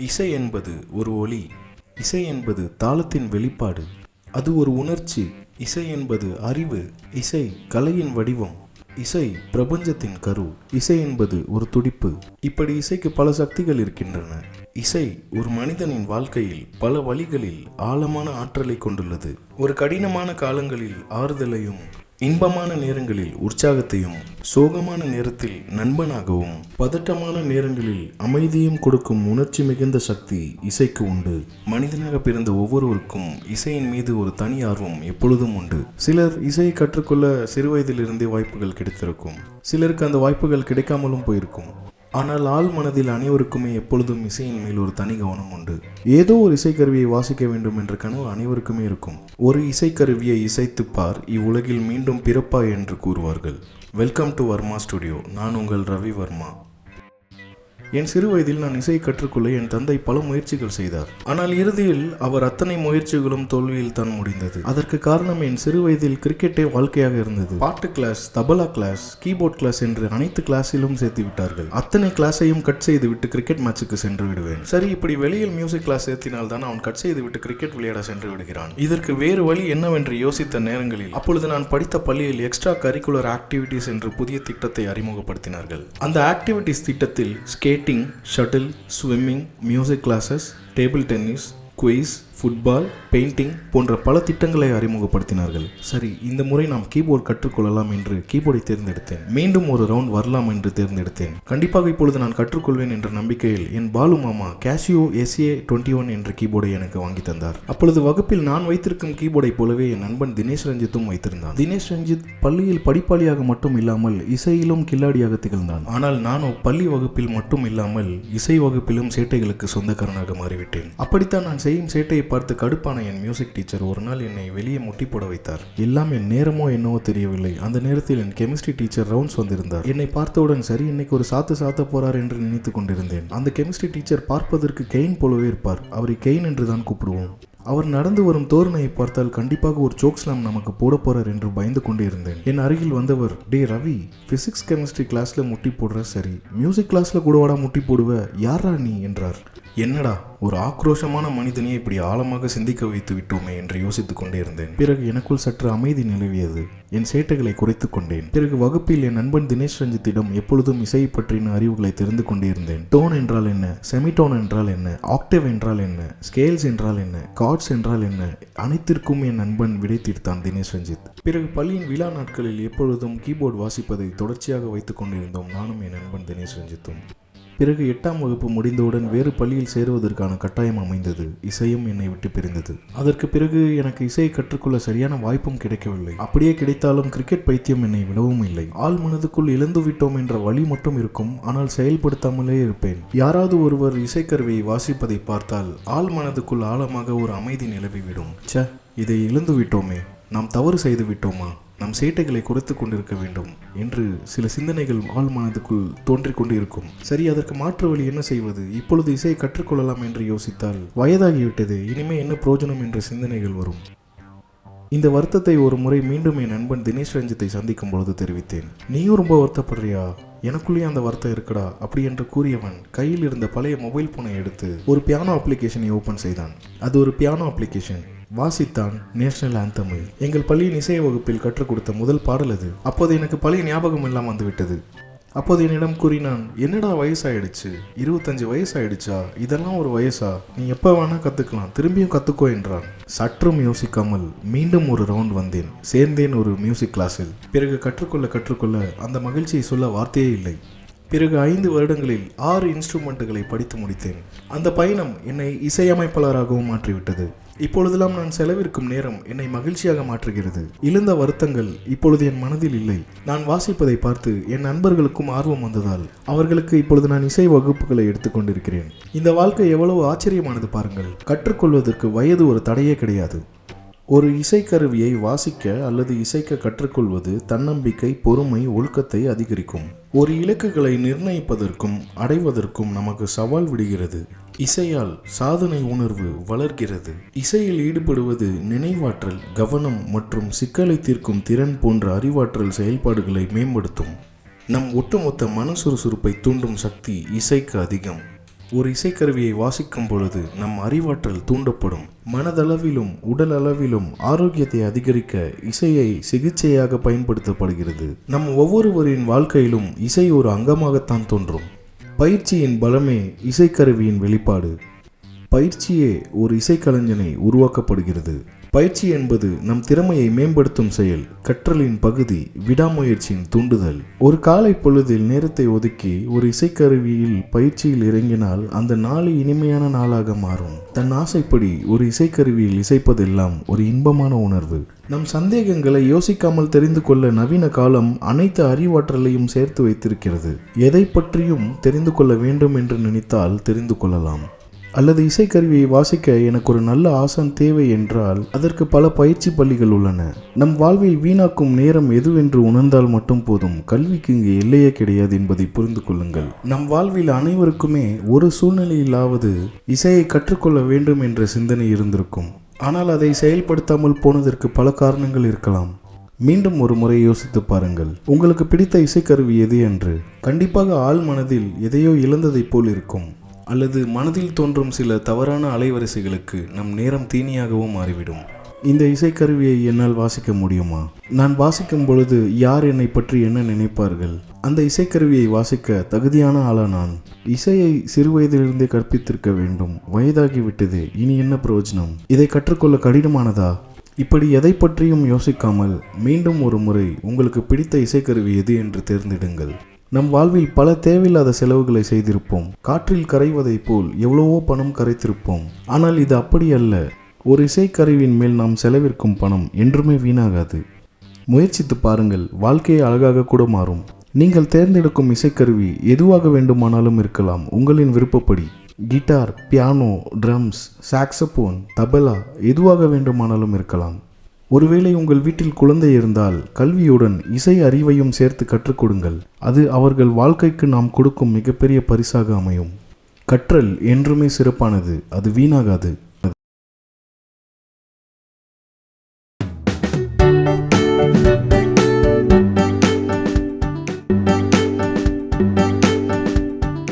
இசை என்பது ஒரு ஒலி. இசை என்பது தாளத்தின் வெளிப்பாடு. அது ஒரு உணர்ச்சி. இசை என்பது அறிவு. இசை கலையின் வடிவம். இசை பிரபஞ்சத்தின் கரு. இசை என்பது ஒரு துடிப்பு. இப்படி இசைக்கு பல சக்திகள் இருக்கின்றன. இசை ஒரு மனிதனின் வாழ்க்கையில் பல வழிகளில் ஆழமான ஆற்றலை கொண்டுள்ளது. ஒரு கடினமான காலங்களில் ஆறுதலையும், இன்பமான நேரங்களில் உற்சாகத்தையும், சோகமான நேரத்தில் நண்பனாகவும், பதட்டமான நேரங்களில் அமைதியும் கொடுக்கும் உணர்ச்சி மிகுந்த சக்தி இசைக்கு உண்டு. மனிதனாக பிறந்த ஒவ்வொருவருக்கும் இசையின் மீது ஒரு தனி ஆர்வம் எப்பொழுதும் உண்டு. சிலர் இசையை கற்றுக்கொள்ள சிறுவயதிலிருந்தே வாய்ப்புகள் கிடைத்திருக்கும். சிலருக்கு அந்த வாய்ப்புகள் கிடைக்காமலும் போயிருக்கும். ஆனால் ஆள் மனதில் அனைவருக்குமே எப்பொழுதும் இசையின் மேல் ஒரு தனி கவனம் உண்டு. ஏதோ ஒரு இசைக்கருவியை வாசிக்க வேண்டும் என்ற கனவு அனைவருக்குமே இருக்கும். ஒரு இசைக்கருவியை இசைத்துப்பார், இவ்வுலகில் மீண்டும் பிறப்பாய் என்று கூறுவார்கள். Welcome to Varma studio. நான் உங்கள் ரவி வர்மா. என் சிறு வயதில் நான் இசையை கற்றுக்கொள்ள என் தந்தை பல முயற்சிகள் செய்தார். ஆனால் இறுதியில் அவர் அத்தனை முயற்சிகளும் தோல்வியில் தான் முடிந்தது. அதற்கு காரணம் என் சிறு வயதில் கிரிக்கெட்டே வாழ்க்கையாக இருந்தது. பாட்டு class, tabla class, keyboard class என்று அனைத்து கிளாஸிலும் சேர்த்து விட்டார்கள். அத்தனை கிளாஸையும் கட் செய்து விட்டு கிரிக்கெட் மேட்சுக்கு சென்று விடுவேன். சரி, இப்படி வெளியில் மியூசிக் கிளாஸ் சேர்த்தினால் தான் அவன் கட் செய்து விட்டு கிரிக்கெட் விளையாட சென்று விடுகிறான். இதற்கு வேறு வழி என்னவென்று யோசித்த நேரங்களில் அப்பொழுது நான் படித்த பள்ளியில் எக்ஸ்ட்ரா கரிக்குலர் ஆக்டிவிட்டிஸ் என்று புதிய திட்டத்தை அறிமுகப்படுத்தினார்கள். அந்த ஆக்டிவிட்டிஸ் திட்டத்தில் skating, shuttle, swimming, music classes, table tennis, quiz, football, painting போன்ற பல திட்டங்களை அறிமுகப்படுத்தினார்கள். சரி, இந்த முறை நாம் கீபோர்டு கற்றுக்கொள்ளலாம் என்று கீபோர்டை தேர்ந்தெடுத்தேன். மீண்டும் ஒரு ரவுண்ட் வரலாம் என்று தேர்ந்தெடுத்தேன். கண்டிப்பாக இப்பொழுது நான் கற்றுக்கொள்வேன் என்ற நம்பிக்கையில் என் பாலு மாமா கேசியோ SA21 என்ற கீபோர்டை எனக்கு வாங்கி தந்தார். அப்பொழுது வகுப்பில் நான் வைத்திருக்கும் கீபோர்டை போலவே என் நண்பன் தினேஷ் ரஞ்சித்தும் வைத்திருந்தான். தினேஷ் ரஞ்சித் பள்ளியில் படிப்பாளியாக மட்டும் இல்லாமல் இசையிலும் கில்லாடியாக திகழ்ந்தான். ஆனால் நானோ பள்ளி வகுப்பில் மட்டும் இல்லாமல் இசை வகுப்பிலும் சேட்டைகளுக்கு சொந்தக்காரனாக மாறிவிட்டேன். அப்படித்தான் நான் செய்யும் சேட்டையை பார்த்து கடுப்பான என் மியூசிக் டீச்சர் ஒரு நாள் என்னை வெளியே முட்டி போட வைத்தார். எல்லாம் என் நேரமோ என்னவோ தெரியவில்லை. அந்த நேரத்தில் என் கெமிஸ்ட்ரி டீச்சர் ரவுண்ட்ஸ் வந்திருந்தார். என்னை பார்த்தவுடன் சரி, இன்னைக்கு ஒரு சாத்த போறார் என்று நினைத்து கொண்டிருந்தேன். அந்த கெமிஸ்ட்ரி டீச்சர் பார்ப்பதற்கு கெயின் போலவே இருப்பார். அவரை கெயின் என்று தான் கூப்பிடுவோம். அவர் நடந்து வரும் தோரணையை பார்த்தால் கண்டிப்பாக ஒரு ஜோக் ஸ்லாம் நமக்கு போட போறார் என்று பயந்து கொண்டே இருந்தேன். என் அருகில் வந்தவர், டே ரவி, பிசிக்ஸ் கெமிஸ்ட்ரி கிளாஸ்ல முட்டி போடுற, சரி மியூசிக் கிளாஸ்ல கூடவாடா முட்டி போடுவ, யாரா நீ என்றார். என்னடா, ஒரு ஆக்ரோஷமான மனிதனையே இப்படி ஆழமாக சிந்திக்க வைத்து விட்டோமே என்று யோசித்துக் கொண்டே இருந்தேன். பிறகு எனக்குள் சற்று அமைதி நிலவியது. என் சேட்டைகளை குறைத்துக் கொண்டேன். பிறகு வகுப்பில் என் நண்பன் தினேஷ் ரஞ்சித்திடம் எப்பொழுதும் இசையை பற்றின அறிவுகளை தெரிந்து கொண்டே இருந்தேன். டோன் என்றால் என்ன, செமிடோன் என்றால் என்ன, ஆக்டேவ் என்றால் என்ன, ஸ்கேல்ஸ் என்றால் என்ன, கார்ட்ஸ் என்றால் என்ன, அனைத்திற்கும் என் நண்பன் விடை தீர்த்தான் தினேஷ் ரஞ்சித். பிறகு பள்ளியின் விழா நாட்களில் எப்பொழுதும் கீபோர்டு வாசிப்பதை தொடர்ச்சியாக வைத்துக் கொண்டிருந்தோம் நானும் என் நண்பன் தினேஷ் ரஞ்சித்தும். பிறகு 8ஆம் வகுப்பு முடிந்தவுடன் வேறு பள்ளியில் சேருவதற்கான கட்டாயம் அமைந்தது. இசையும் என்னை விட்டு பிரிந்தது. அதற்கு பிறகு எனக்கு இசையை கற்றுக்கொள்ள சரியான வாய்ப்பும் கிடைக்கவில்லை. அப்படியே கிடைத்தாலும் கிரிக்கெட் பைத்தியம் என்னை விடவும் இல்லை. ஆள் மனதுக்குள் இழந்து விட்டோம் என்ற வழி மட்டும் இருக்கும், ஆனால் செயல்படுத்தாமலே இருப்பேன். யாராவது ஒருவர் இசைக்கருவியை வாசிப்பதை பார்த்தால் ஆள் மனதுக்குள் ஆழமாக ஒரு அமைதி நிலவிவிடும். ச்ச, இதை இழந்து விட்டோமே, நாம் தவறு செய்து விட்டோமா, நம் சேட்டைகளை குறைத்து கொண்டிருக்க வேண்டும் என்று சில சிந்தனைகள் ஆள் மனதுக்குள் தோன்றிக் கொண்டு இருக்கும். சரி, அதற்கு மாற்று வழி என்ன செய்வது? இப்பொழுது இசையை கற்றுக்கொள்ளலாம் என்று யோசித்தால் வயதாகிவிட்டது, இனிமே என்ன பிரயோஜனம் என்ற சிந்தனைகள் வரும். இந்த வருத்தத்தை ஒரு முறை மீண்டும் என் நண்பன் தினேஷ் ரஞ்சித்தை சந்திக்கும் பொழுது தெரிவித்தேன். நீயும் ரொம்ப வருத்தப்படுறியா? எனக்குள்ளேயே அந்த வருத்தம் இருக்குடா அப்படி என்று கூறியவன் கையில் இருந்த பழைய மொபைல் போனை எடுத்து ஒரு பியானோ அப்ளிகேஷனை ஓபன் செய்தான். அது ஒரு பியானோ அப்ளிகேஷன். வாசித்தான் நேஷனல் ஆந்தமை. எங்கள் பள்ளியின் இசை வகுப்பில் கற்றுக் கொடுத்த முதல் பாடல் அது. அப்போது எனக்கு பழைய ஞாபகம் எல்லாம் வந்துவிட்டது. அப்போது என்னிடம் கூறினான், என்னடா வயசாயிடுச்சு, 25 வயசாயிடுச்சா, இதெல்லாம் ஒரு வயசா, நீ எப்போ வேணா கற்றுக்கலாம், திரும்பியும் கற்றுக்கோ என்றான். சற்றும் யோசிக்காமல் மீண்டும் ஒரு ரவுண்ட் வந்தேன். சேர்ந்தேன் ஒரு மியூசிக் கிளாஸில். பிறகு கற்றுக்கொள்ள அந்த மகிழ்ச்சியை சொல்ல வார்த்தையே இல்லை. பிறகு 5 வருடங்களில் 6 இன்ஸ்ட்ருமெண்ட்டுகளை படித்து முடித்தேன். அந்த பயணம் என்னை இசையமைப்பாளராகவும் மாற்றிவிட்டது. இப்பொழுதெல்லாம் நான் செலவிருக்கும் நேரம் என்னை மகிழ்ச்சியாக மாற்றுகிறது. இழந்த வருத்தங்கள் இப்பொழுது என் மனதில் இல்லை. நான் வாசிப்பதை பார்த்து என் நண்பர்களுக்கும் ஆர்வம் வந்ததால் அவர்களுக்கு இப்பொழுது நான் இசை வகுப்புகளை எடுத்துக்கொண்டிருக்கிறேன். இந்த வாழ்க்கை எவ்வளவு ஆச்சரியமானது பாருங்கள். கற்றுக்கொள்வதற்கு வயது ஒரு தடையே கிடையாது. ஒரு இசைக்கருவியை வாசிக்க அல்லது இசைக்க கற்றுக்கொள்வது தன்னம்பிக்கை, பொறுமை, ஒழுக்கத்தை அதிகரிக்கும். ஒரு இலக்குகளை நிர்ணயிப்பதற்கும் அடைவதற்கும் நமக்கு சவால் விடுகிறது. இசையால் சாதனை உணர்வு வளர்கிறது. இசையில் ஈடுபடுவது நினைவாற்றல், கவனம் மற்றும் சிக்கலை தீர்க்கும் திறன் போன்ற அறிவாற்றல் செயல்பாடுகளை மேம்படுத்தும். நம் ஒட்டுமொத்த மன சுறுசுறுப்பை தூண்டும் சக்தி இசைக்கு அதிகம். ஒரு இசைக்கருவியை வாசிக்கும் பொழுது நம் அறிவாற்றல் தூண்டப்படும். மனதளவிலும் உடல் அளவிலும் ஆரோக்கியத்தை அதிகரிக்க இசையை சிகிச்சையாக பயன்படுத்தப்படுகிறது. நம் ஒவ்வொருவரின் வாழ்க்கையிலும் இசை ஒரு அங்கமாகத்தான் தோன்றும். பயிற்சியின் பலமே இசைக்கருவியின் வெளிப்பாடு. பயிற்சியே ஒரு இசைக்கலைஞனை உருவாக்கப்படுகிறது. பயிற்சி என்பது நம் திறமையை மேம்படுத்தும் செயல், கற்றலின் பகுதி, விடாமுயற்சியின் தூண்டுதல். ஒரு காலை பொழுதில் நேரத்தை ஒதுக்கி ஒரு இசைக்கருவியில் பயிற்சியில் இறங்கினால் அந்த நாள் இனிமையான நாளாக மாறும். தன் ஆசைப்படி ஒரு இசைக்கருவியில் இசைப்பதெல்லாம் ஒரு இன்பமான உணர்வு. நம் சந்தேகங்களை யோசிக்காமல் தெரிந்து கொள்ள நவீன காலம் அனைத்து அறிவாற்றலையும் சேர்த்து வைத்திருக்கிறது. எதை பற்றியும் தெரிந்து கொள்ள வேண்டும் என்று நினைத்தால் தெரிந்து கொள்ளலாம். அல்லது இசைக்கருவியை வாசிக்க எனக்கு ஒரு நல்ல ஆசான் தேவை என்றால் அதற்கு பல பயிற்சி பள்ளிகள் உள்ளன. நம் வாழ்வில் வீணாக்கும் நேரம் எதுவென்று உணர்ந்தால் மட்டும் போதும். கல்விக்கு இங்கு எல்லையே கிடையாது என்பதை புரிந்து கொள்ளுங்கள். நம் வாழ்வில் அனைவருக்குமே ஒரு சூழ்நிலையிலாவது இசையை கற்றுக்கொள்ள வேண்டும் என்ற சிந்தனை இருந்திருக்கும். ஆனால் அதை செயல்படுத்தாமல் போனதற்கு பல காரணங்கள் இருக்கலாம். மீண்டும் ஒரு முறை யோசித்து பாருங்கள். உங்களுக்கு பிடித்த இசைக்கருவி எது என்று. கண்டிப்பாக ஆழ் மனதில் எதையோ இழந்ததைப் போல் இருக்கும். அல்லது மனதில் தோன்றும் சில தவறான அலைவரிசைகளுக்கு நம் நேரம் தீனியாகவும் மாறிவிடும். இந்த இசைக்கருவியை என்னால் வாசிக்க முடியுமா? நான் வாசிக்கும் பொழுது யார் என்னை பற்றி என்ன நினைப்பார்கள்? அந்த இசைக்கருவியை வாசிக்க தகுதியான ஆளா நான்? இசையை சிறுவயதிலிருந்தே கற்பித்திருக்க வேண்டும். வயதாகிவிட்டது, இனி என்ன பிரயோஜனம்? இதை கற்றுக்கொள்ள கடினமானதா? இப்படி எதை பற்றியும் யோசிக்காமல் மீண்டும் ஒரு முறை உங்களுக்கு பிடித்த இசைக்கருவி எது என்று தேர்ந்தெடுங்கள். நம் வாழ்வில் பல தேவையில்லாத செலவுகளை செய்திருப்போம். காற்றில் கரைவதைப் போல் எவ்வளவோ பணம் கரைத்திருப்போம். ஆனால் இது அப்படி அல்ல. ஒரு இசைக்கருவியின் மேல் நாம் செலவிற்கும் பணம் என்றுமே வீணாகாது. முயற்சித்து பாருங்கள், வாழ்க்கையை அழகாக கூட மாறும். நீங்கள் தேர்ந்தெடுக்கும் இசைக்கருவி எதுவாக வேண்டுமானாலும் இருக்கலாம். உங்களின் விருப்பப்படி guitar, piano, drums, saxophone, tabla எதுவாக வேண்டுமானாலும் இருக்கலாம். ஒருவேளை உங்கள் வீட்டில் குழந்தை இருந்தால் கல்வியுடன் இசை அறிவையும் சேர்த்து கற்றுக் கொடுங்கள். அது அவர்கள் வாழ்க்கைக்கு நாம் கொடுக்கும் மிகப்பெரிய பரிசாக அமையும். கற்றல் என்றுமே சிறப்பானது, அது வீணாகாது.